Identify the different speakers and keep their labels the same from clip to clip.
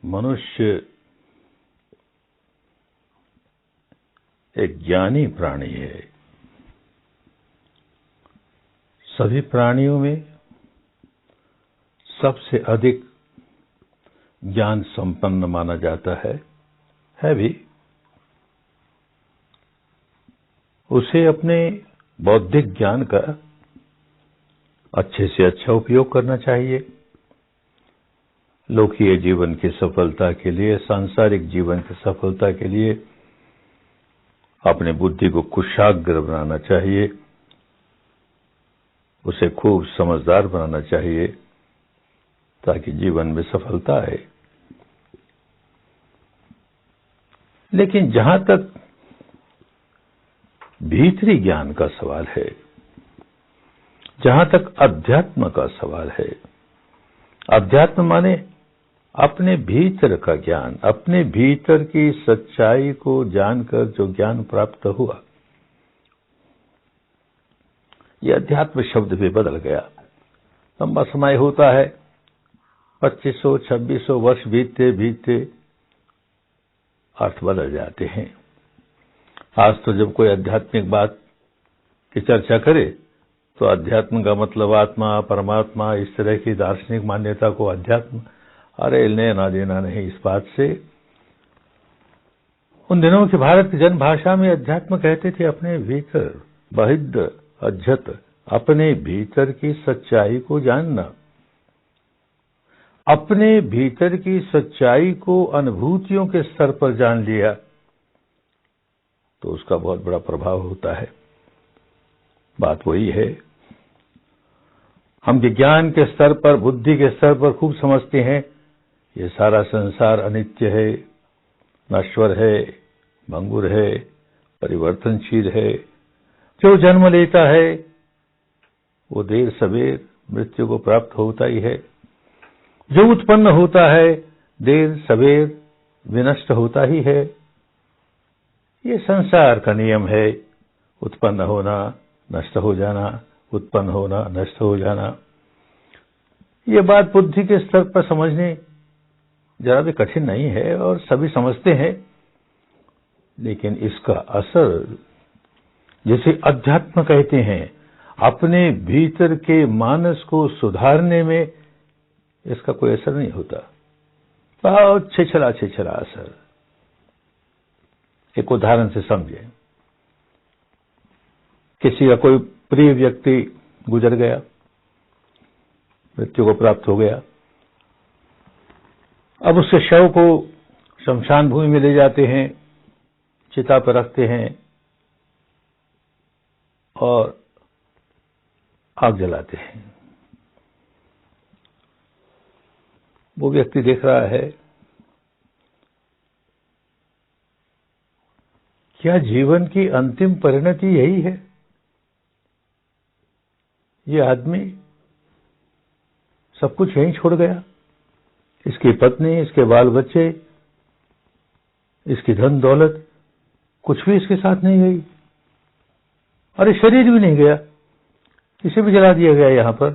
Speaker 1: मनुष्य एक ज्ञानी प्राणी है। सभी प्राणियों में सबसे अधिक ज्ञान संपन्न माना जाता है भी। उसे अपने बौद्धिक ज्ञान का अच्छे से अच्छा उपयोग करना चाहिए। लोकीय जीवन की सफलता के लिए, सांसारिक जीवन की सफलता के लिए अपने बुद्धि को कुशाग्र बनाना चाहिए, उसे खूब समझदार बनाना चाहिए ताकि जीवन में सफलता आए। लेकिन जहां तक भीतरी ज्ञान का सवाल है, जहां तक अध्यात्म का सवाल है, अध्यात्म माने अपने भीतर का ज्ञान, अपने भीतर की सच्चाई को जानकर जो ज्ञान प्राप्त हुआ, यह अध्यात्म शब्द भी बदल गया। लंबा समय होता है, 2500-2600 वर्ष बीतते बीतते अर्थ बदल जाते हैं। आज तो जब कोई आध्यात्मिक बात की चर्चा करे तो अध्यात्म का मतलब आत्मा, परमात्मा, इस तरह की दार्शनिक मान्यता को अध्यात्म, अरे लेना देना नहीं इस बात से। उन दिनों के भारत की जनभाषा में अध्यात्म कहते थे अपने भीतर, बहिद्ध अज्जत, अपने भीतर की सच्चाई को जानना। अपने भीतर की सच्चाई को अनुभूतियों के स्तर पर जान लिया तो उसका बहुत बड़ा प्रभाव होता है। बात वही है, हम विज्ञान के स्तर पर, बुद्धि के स्तर पर खूब समझते हैं ये सारा संसार अनित्य है, नश्वर है, भंगुर है, परिवर्तनशील है। जो जन्म लेता है वो देर सवेर मृत्यु को प्राप्त होता ही है। जो उत्पन्न होता है देर सवेर विनष्ट होता ही है। ये संसार का नियम है, उत्पन्न होना, नष्ट हो जाना, उत्पन्न होना, नष्ट हो जाना। ये बात बुद्धि के स्तर पर समझने जरा भी कठिन नहीं है और सभी समझते हैं। लेकिन इसका असर, जिसे अध्यात्म कहते हैं, अपने भीतर के मानस को सुधारने में इसका कोई असर नहीं होता। बहुत छिछला छिछला असर। एक उदाहरण से समझें। किसी का कोई प्रिय व्यक्ति गुजर गया, मृत्यु को प्राप्त हो गया। अब उसके शव को शमशान भूमि में ले जाते हैं, चिता पर रखते हैं और आग जलाते हैं। वो व्यक्ति देख रहा है, क्या जीवन की अंतिम परिणति यही है? ये आदमी सब कुछ यहीं छोड़ गया, इसकी पत्नी, इसके बाल बच्चे, इसकी धन दौलत, कुछ भी इसके साथ नहीं गई। अरे शरीर भी नहीं गया, इसे भी जला दिया गया यहां पर।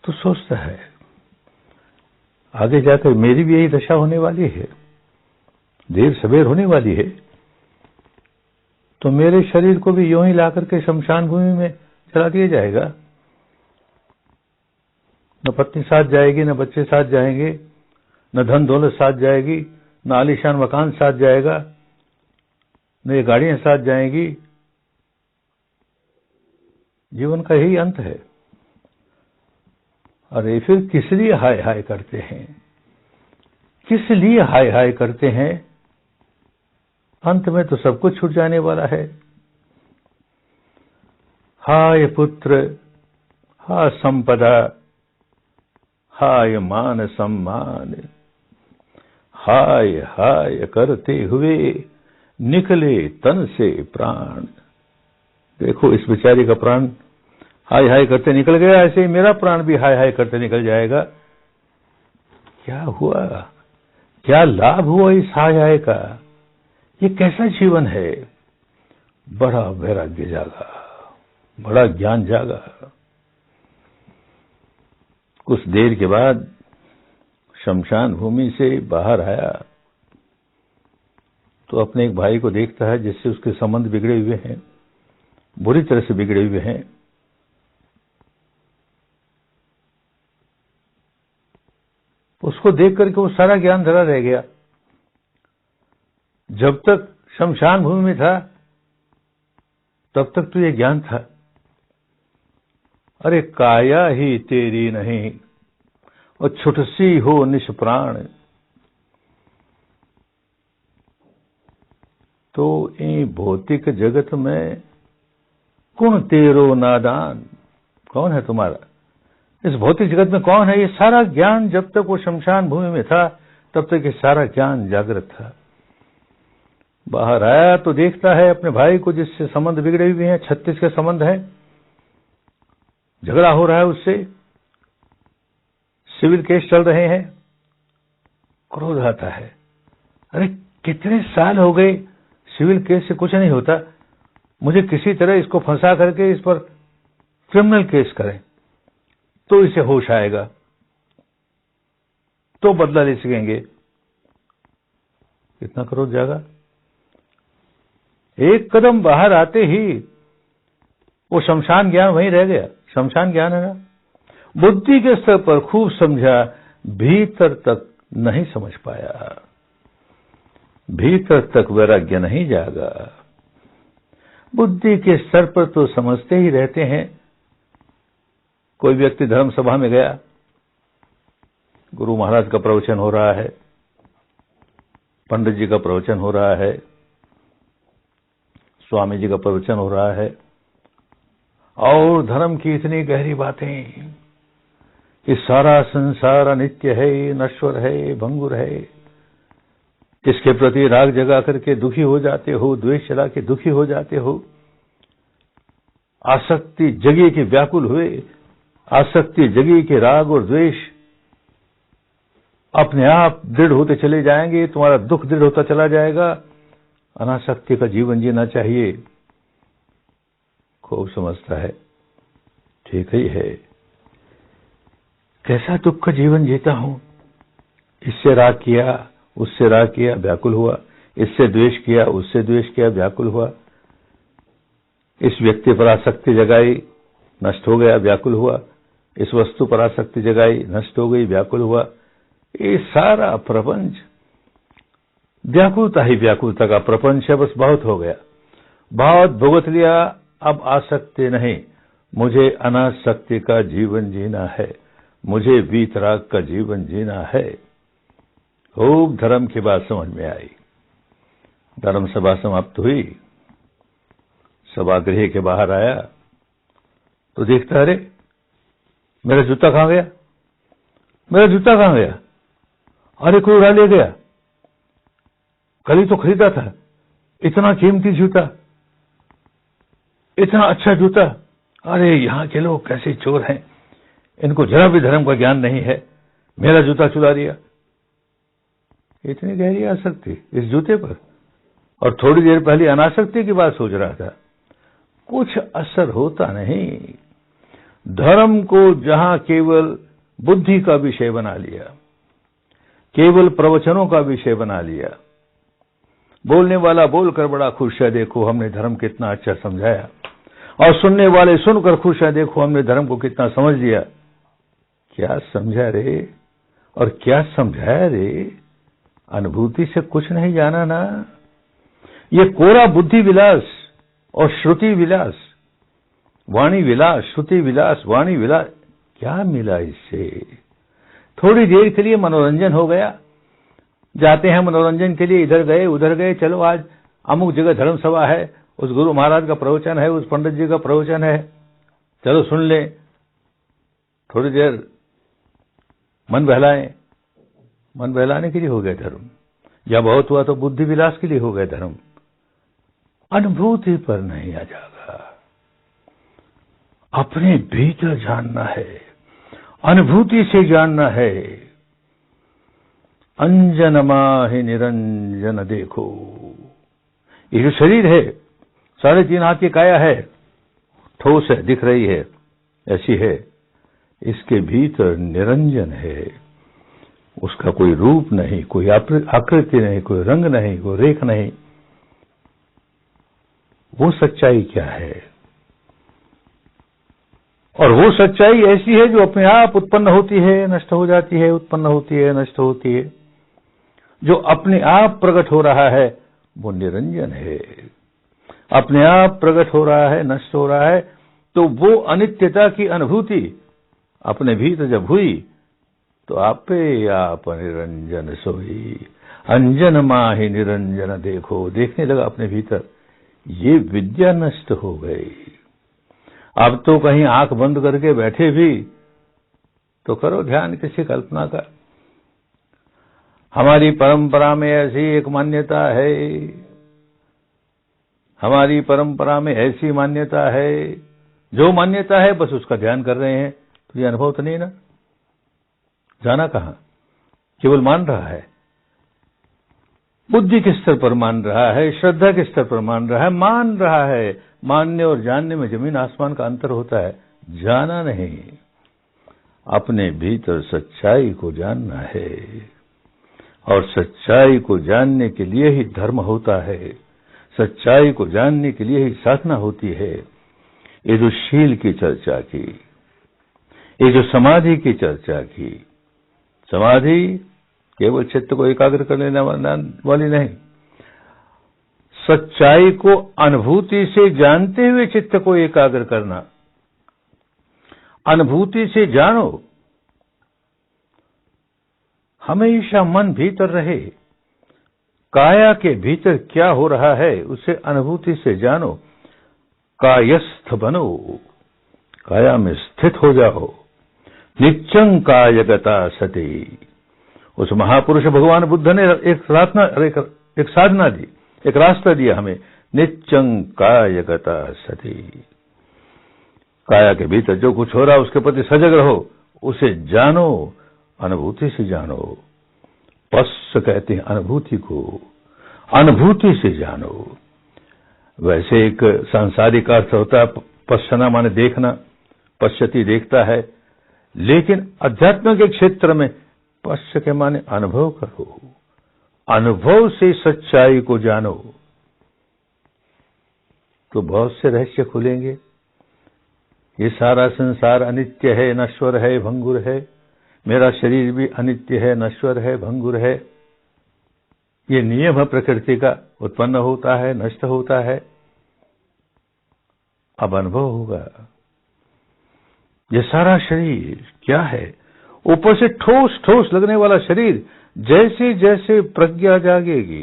Speaker 1: तो सोचता है आगे जाकर मेरी भी यही दशा होने वाली है, देर सवेर होने वाली है। तो मेरे शरीर को भी यूं ही लाकर के शमशान भूमि में जला दिया जाएगा। न पत्नी साथ जाएगी, न बच्चे साथ जाएंगे, न धन दौलत साथ जाएगी, न आलीशान मकान साथ जाएगा, न ये गाड़ियां साथ जाएंगी। जीवन का यही अंत है। अरे फिर किस लिए हाय हाय करते हैं? किस लिए हाय हाय करते हैं? अंत में तो सब कुछ छूट जाने वाला है। हाय पुत्र, हा संपदा, हाय मान सम्मान, हाय हाय करते हुए निकले तन से प्राण। देखो इस बेचारी का प्राण हाय हाय करते निकल गया, ऐसे ही मेरा प्राण भी हाय हाय करते निकल जाएगा। क्या हुआ? क्या लाभ हुआ इस हाय हाय का? ये कैसा जीवन है? बड़ा वैराग्य जागा, बड़ा ज्ञान जागा। कुछ देर के बाद शमशान भूमि से बाहर आया तो अपने एक भाई को देखता है जिससे उसके संबंध बिगड़े हुए हैं, बुरी तरह से बिगड़े हुए हैं। उसको देख करके वो सारा ज्ञान धरा रह गया। जब तक शमशान भूमि में था तब तक तो ये ज्ञान था, अरे काया ही तेरी नहीं और छुटसी हो निष्प्राण। तो ये भौतिक जगत में कौन तेरो नादान, कौन है तुम्हारा, इस भौतिक जगत में कौन है। ये सारा ज्ञान जब तक वो शमशान भूमि में था तब तक ये सारा ज्ञान जागृत था। बाहर आया तो देखता है अपने भाई को जिससे संबंध बिगड़े हुए हैं, 36 के संबंध है, झगड़ा हो रहा है उससे, सिविल केस चल रहे हैं। क्रोध आता है, अरे कितने साल हो गए सिविल केस से कुछ नहीं होता, मुझे किसी तरह इसको फंसा करके इस पर क्रिमिनल केस करें तो इसे होश आएगा, तो बदला ले सकेंगे। कितना क्रोध जागा। एक कदम बाहर आते ही वो शमशान ज्ञान वहीं रह गया। शमशान ज्ञान है ना, बुद्धि के स्तर पर खूब समझा, भीतर तक नहीं समझ पाया, भीतर तक वैराग्य नहीं जागा। बुद्धि के स्तर पर तो समझते ही रहते हैं। कोई व्यक्ति धर्म सभा में गया, गुरु महाराज का प्रवचन हो रहा है, पंडित जी का प्रवचन हो रहा है, स्वामी जी का प्रवचन हो रहा है, और धर्म की इतनी गहरी बातें कि सारा संसार अनित्य है, नश्वर है, भंगुर है, इसके प्रति राग जगा करके दुखी हो जाते हो, द्वेष चला के दुखी हो जाते हो, आसक्ति जगी के व्याकुल हुए, आसक्ति जगी के राग और द्वेष अपने आप दृढ़ होते चले जाएंगे, तुम्हारा दुख दृढ़ होता चला जाएगा। अनासक्ति का जीवन जीना चाहिए। खूब समझता है, ठीक ही है, कैसा दुख का जीवन जीता हूं, इससे राग किया, उससे राग किया, व्याकुल हुआ, इससे द्वेष किया, उससे द्वेष किया, व्याकुल हुआ, इस व्यक्ति पर आसक्ति जगाई, नष्ट हो गया, व्याकुल हुआ, इस वस्तु पर आसक्ति जगाई, नष्ट हो गई, व्याकुल हुआ। ये सारा प्रपंच व्याकुलता ही व्याकुलता का प्रपंच है। बस बहुत हो गया, बहुत भुगत लिया, अब आसक्ति नहीं, मुझे अनासक्ति का जीवन जीना है, मुझे वीतराग का जीवन जीना है। खूब धर्म की बात समझ में आई। धर्म सभा समाप्त हुई, सभागृह के बाहर आया तो देखता, अरे मेरा जूता कहां गया, मेरा जूता कहां गया, अरे कोई उड़ा ले गया, कल ही तो खरीदा था, इतना कीमती जूता, इतना अच्छा जूता, अरे यहां के लोग कैसे चोर हैं, इनको जरा भी धर्म का ज्ञान नहीं है, मेरा जूता चुरा दिया। इतनी गहरी आसक्ति इस जूते पर, और थोड़ी देर पहले अनासक्ति की बात सोच रहा था। कुछ असर होता नहीं। धर्म को जहां केवल बुद्धि का विषय बना लिया, केवल प्रवचनों का विषय बना लिया, बोलने वाला बोलकर बड़ा खुश है, देखो हमने धर्म कितना अच्छा समझाया, और सुनने वाले सुनकर खुश है, देखो हमने धर्म को कितना समझ लिया। क्या समझा रे और क्या समझाया रे, अनुभूति से कुछ नहीं जाना ना। ये कोरा बुद्धि विलास और श्रुति विलास, वाणी विलास, श्रुति विलास, वाणी विलास, क्या मिला इससे। थोड़ी देर के लिए मनोरंजन हो गया, जाते हैं मनोरंजन के लिए, इधर गए उधर गए, चलो आज अमुक जगह धर्म सभा है, उस गुरु महाराज का प्रवचन है, उस पंडित जी का प्रवचन है, चलो सुन ले, थोड़ी देर मन बहलाएं। मन बहलाने के लिए हो गए धर्म, या बहुत हुआ तो बुद्धि विलास के लिए हो गए धर्म। अनुभूति पर नहीं आ जाएगा, अपने भीतर जानना है, अनुभूति से जानना है। अंजन माहि निरंजन देखो, ये जो शरीर है 3.5 हाथ की काया है, ठोस है, दिख रही है, ऐसी है, इसके भीतर निरंजन है। उसका कोई रूप नहीं, कोई आकृति नहीं, कोई रंग नहीं, कोई रेख नहीं। वो सच्चाई क्या है? और वो सच्चाई ऐसी है जो अपने आप उत्पन्न होती है, नष्ट हो जाती है, उत्पन्न होती है, नष्ट होती है। जो अपने आप प्रकट हो रहा है वो निरंजन है। अपने आप प्रकट हो रहा है, नष्ट हो रहा है, तो वो अनित्यता की अनुभूति अपने भीतर जब हुई तो आपे आप निरंजन सोई, अंजन माहि निरंजन देखो। देखने लगा अपने भीतर, ये विद्या नष्ट हो गई। अब तो कहीं आंख बंद करके बैठे भी तो करो ध्यान किसी कल्पना का। हमारी परंपरा में ऐसी एक मान्यता है, हमारी परंपरा में ऐसी मान्यता है, जो मान्यता है बस उसका ध्यान कर रहे हैं। तो ये अनुभव तो नहीं ना, जाना कहां, केवल मान रहा है। बुद्धि के स्तर पर मान रहा है, श्रद्धा के स्तर पर मान रहा है। मानने और जानने में जमीन आसमान का अंतर होता है, जाना नहीं। अपने भीतर सच्चाई को जानना है, और सच्चाई को जानने के लिए ही धर्म होता है, सच्चाई को जानने के लिए ही साधना होती है। ये जो शील की चर्चा की, ये जो समाधि की चर्चा की, समाधि केवल चित्त को एकाग्र कर लेने वाली नहीं, सच्चाई को अनुभूति से जानते हुए चित्त को एकाग्र करना। अनुभूति से जानो, हमेशा मन भीतर रहे, काया के भीतर क्या हो रहा है उसे अनुभूति से जानो। कायस्थ बनो, काया में स्थित हो जाओ। नित्यं कायगता सती। उस महापुरुष भगवान बुद्ध ने एक साधना दी, एक रास्ता दिया हमें। नित्यं कायगता सती। काया के भीतर जो कुछ हो रहा है उसके प्रति सजग रहो, उसे जानो, अनुभूति से जानो। पश्च कहते हैं अनुभूति को, अनुभूति से जानो। वैसे एक सांसारिक अर्थ होता है पश्चना माने देखना, पश्यति देखता है, लेकिन अध्यात्म के क्षेत्र में पश्च के माने अनुभव करो, अनुभव से सच्चाई को जानो, तो बहुत से रहस्य खुलेंगे। ये सारा संसार अनित्य है, नश्वर है, भंगुर है। मेरा शरीर भी अनित्य है, नश्वर है, भंगुर है। ये नियम है प्रकृति का, उत्पन्न होता है, नष्ट होता है। अब अनुभव होगा ये सारा शरीर क्या है। ऊपर से ठोस ठोस लगने वाला शरीर, जैसे जैसे प्रज्ञा जागेगी,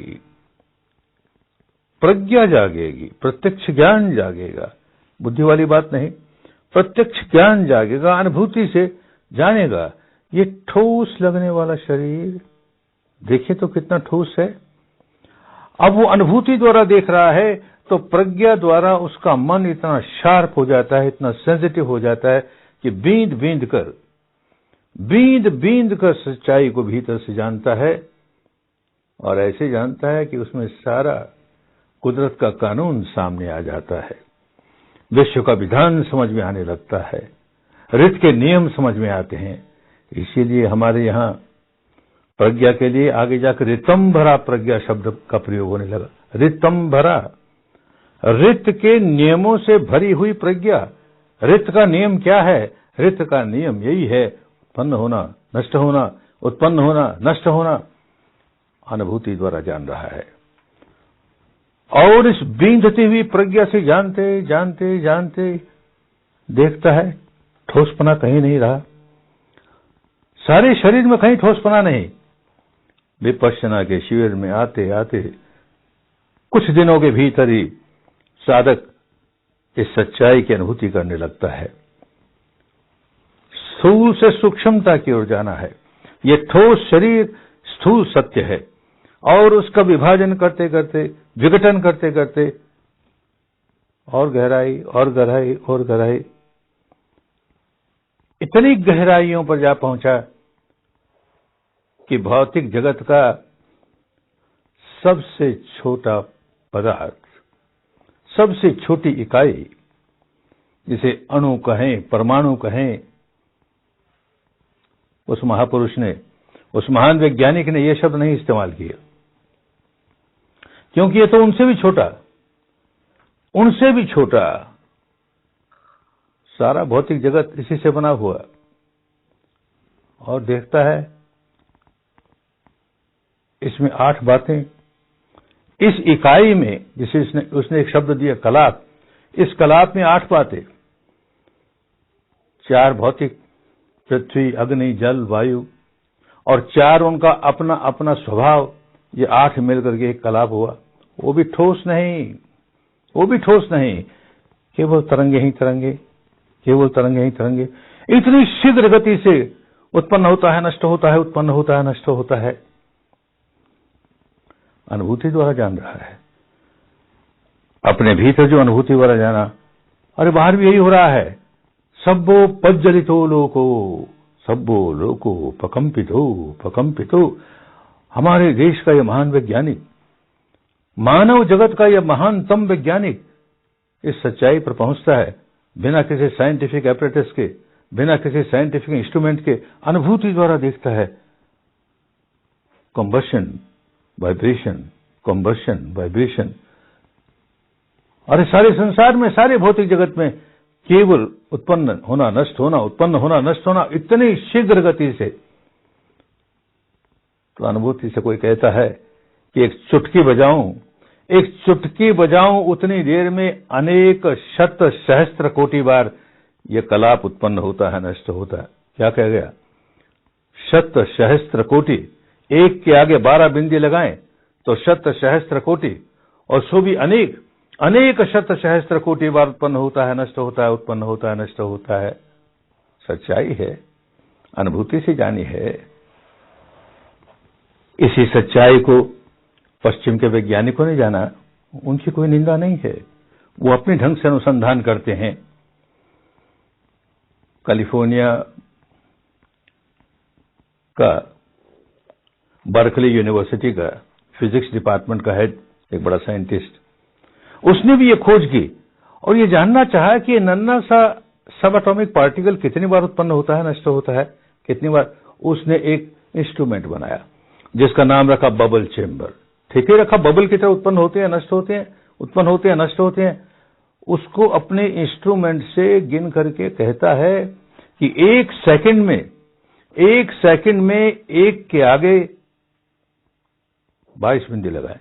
Speaker 1: प्रज्ञा जागेगी, प्रत्यक्ष ज्ञान जागेगा, बुद्धि वाली बात नहीं, प्रत्यक्ष ज्ञान जागेगा, अनुभूति से जानेगा। ये ठोस लगने वाला शरीर देखिए तो कितना ठोस है। अब वो अनुभूति द्वारा देख रहा है तो प्रज्ञा द्वारा उसका मन इतना शार्प हो जाता है, इतना सेंसिटिव हो जाता है कि बींद बींद कर सच्चाई को भीतर से जानता है। और ऐसे जानता है कि उसमें सारा कुदरत का कानून सामने आ जाता है, विश्व का विधान समझ में आने लगता है, ऋत के नियम समझ में आते हैं। इसीलिए हमारे यहाँ प्रज्ञा के लिए आगे जाकर ऋतंभरा प्रज्ञा शब्द का प्रयोग होने लगा। ऋतंभरा, ऋत के नियमों से भरी हुई प्रज्ञा। ऋत का नियम क्या है? ऋत का नियम यही है, उत्पन्न होना, नष्ट होना, उत्पन्न होना, नष्ट होना। अनुभूति द्वारा जान रहा है, और इस बींधती हुई प्रज्ञा से जानते जानते जानते देखता है ठोसपना कहीं नहीं रहा, सारे शरीर में कहीं ठोसपना नहीं। विपश्यना के शिविर में आते आते कुछ दिनों के भीतर ही साधक इस सच्चाई की अनुभूति करने लगता है। स्थूल से सूक्ष्मता की ओर जाना है। ये ठोस शरीर स्थूल सत्य है, और उसका विभाजन करते करते, विघटन करते करते और गहराई और गहराई और गहराई, इतनी गहराइयों पर जा पहुंचा कि भौतिक जगत का सबसे छोटा पदार्थ, सबसे छोटी इकाई, जिसे अणु कहें, परमाणु कहें, उस महापुरुष ने उस महान वैज्ञानिक ने यह शब्द नहीं इस्तेमाल किया, क्योंकि ये तो उनसे भी छोटा सारा भौतिक जगत इसी से बना हुआ, और देखता है इसमें 8 बातें। इस इकाई में जिसे उसने एक शब्द दिया कलाप, इस कलाप में 8 बातें, 4 भौतिक, पृथ्वी, अग्नि, जल, वायु, और 4 उनका अपना अपना स्वभाव, ये 8 मिलकर के एक कलाप हुआ। वो भी ठोस नहीं, केवल तरंगे ही तरंगे, केवल तरंगे ही तरंगे। इतनी शीघ्र गति से उत्पन्न होता है, नष्ट होता है, उत्पन्न होता है, नष्ट होता है। अनुभूति द्वारा जान रहा है, अपने भीतर जो अनुभूति द्वारा जाना, अरे बाहर भी यही हो रहा है। सब्बो पज्जलितो लोको, सब्बो लोको पकंपितो। हमारे देश का यह महान वैज्ञानिक, मानव जगत का यह महानतम वैज्ञानिक इस सच्चाई पर पहुंचता है बिना किसी साइंटिफिक एपरेटस के, बिना किसी साइंटिफिक इंस्ट्रूमेंट के, अनुभूति द्वारा देखता है। Combustion, vibration. और सारे संसार में, सारे भौतिक जगत में केवल उत्पन्न होना, नष्ट होना, उत्पन्न होना, नष्ट होना, इतनी शीघ्र गति से। तो अनुभूति से कोई कहता है कि एक चुटकी बजाऊं, उतनी देर में अनेक शत सहस्त्र कोटि बार यह कलाप उत्पन्न होता है, नष्ट होता है। क्या कह गया? शत सहस्त्र कोटि, एक के आगे 12 बिंदी लगाएं तो शत सहस्त्र कोटि, और सो भी अनेक शत सहस्त्र कोटि बार उत्पन्न होता है, नष्ट होता है, उत्पन्न होता है, नष्ट होता है। सच्चाई है, अनुभूति से जानी है। इसी सच्चाई को पश्चिम के वैज्ञानिकों ने जाना, उनकी कोई निंदा नहीं है, वो अपने ढंग से अनुसंधान करते हैं। कैलिफोर्निया का बर्कली यूनिवर्सिटी का फिजिक्स डिपार्टमेंट का हेड, एक बड़ा साइंटिस्ट, उसने भी ये खोज की और ये जानना चाहा कि ये नन्हा सा सब एटॉमिक पार्टिकल कितनी बार उत्पन्न होता है, नष्ट होता है, कितनी बार। उसने एक इंस्ट्रूमेंट बनाया जिसका नाम रखा बबल चेंबर। ठीक ही रखा, बबल की तरह उत्पन्न होते हैं, नष्ट होते हैं, उत्पन्न होते हैं, नष्ट होते हैं। उसको अपने इंस्ट्रूमेंट से गिन करके कहता है कि एक सेकंड में एक के आगे 22 बिंदी लगाएं।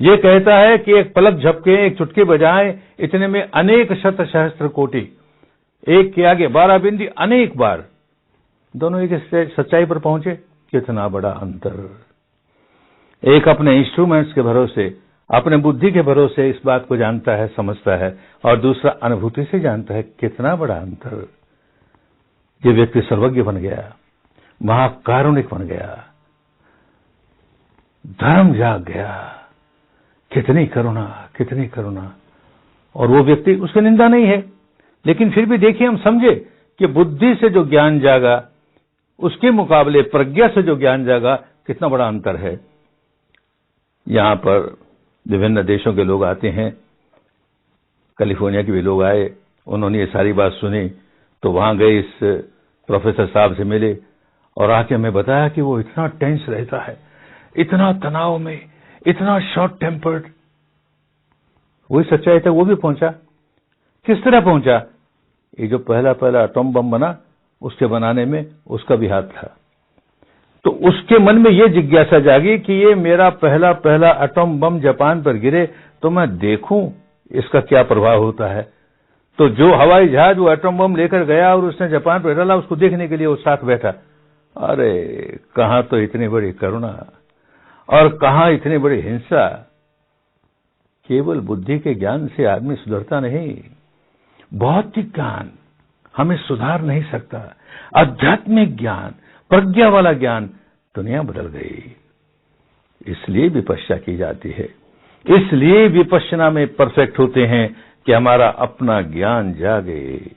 Speaker 1: ये कहता है कि एक पलक झपके, एक चुटकी बजाएं, इतने में अनेक शत सहस्त्र कोटि, एक के आगे 12 बिंदी, अनेक बार। दोनों एक सच्चाई पर पहुंचे। कितना बड़ा अंतर! एक अपने इंस्ट्रूमेंट्स के भरोसे, अपने बुद्धि के भरोसे इस बात को जानता है, समझता है, और दूसरा अनुभूति से जानता है। कितना बड़ा अंतर! ये व्यक्ति सर्वज्ञ बन गया, महाकारुणिक बन गया, धर्म जाग गया। कितनी करुणा, कितनी करुणा! और वो व्यक्ति, उसकी निंदा नहीं है, लेकिन फिर भी देखिए, हम समझे कि बुद्धि से जो ज्ञान जागा उसके मुकाबले प्रज्ञा से जो ज्ञान जागा, कितना बड़ा अंतर है। यहां पर विभिन्न देशों के लोग आते हैं, कैलिफोर्निया के भी लोग आए, उन्होंने ये सारी बात सुनी, तो वहां गए, इस प्रोफेसर साहब से मिले और आके हमें बताया कि वो इतना टेंस रहता है, इतना तनाव में, इतना शॉर्ट टेम्पर्ड। वही सच्चाई तक वो भी पहुंचा। किस तरह पहुंचा? ये जो पहला एटॉम बम बना, उसके बनाने में उसका भी हाथ था। तो उसके मन में ये जिज्ञासा जागी कि ये मेरा पहला एटॉम बम जापान पर गिरे तो मैं देखूं इसका क्या प्रभाव होता है। तो जो हवाई जहाज वो एटॉम बम लेकर गया और उसने जापान पर डाला, उसको देखने के लिए वो साथ बैठा। अरे कहां तो इतनी बड़ी करुणा और कहां इतनी बड़ी हिंसा। केवल बुद्धि के ज्ञान से आदमी सुधरता नहीं, भौतिक ज्ञान हमें सुधार नहीं सकता। आध्यात्मिक ज्ञान, प्रज्ञा वाला ज्ञान, दुनिया बदल गई। इसलिए विपश्या की जाती है, इसलिए विपश्यना में परफेक्ट होते हैं कि हमारा अपना ज्ञान जागे,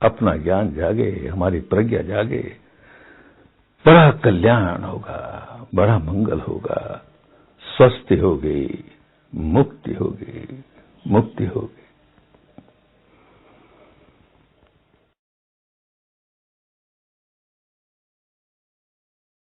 Speaker 1: अपना ज्ञान जागे, हमारी प्रज्ञा जागे। बड़ा कल्याण होगा, बड़ा मंगल होगा, स्वस्थ होगी, मुक्ति होगी, मुक्ति होगी।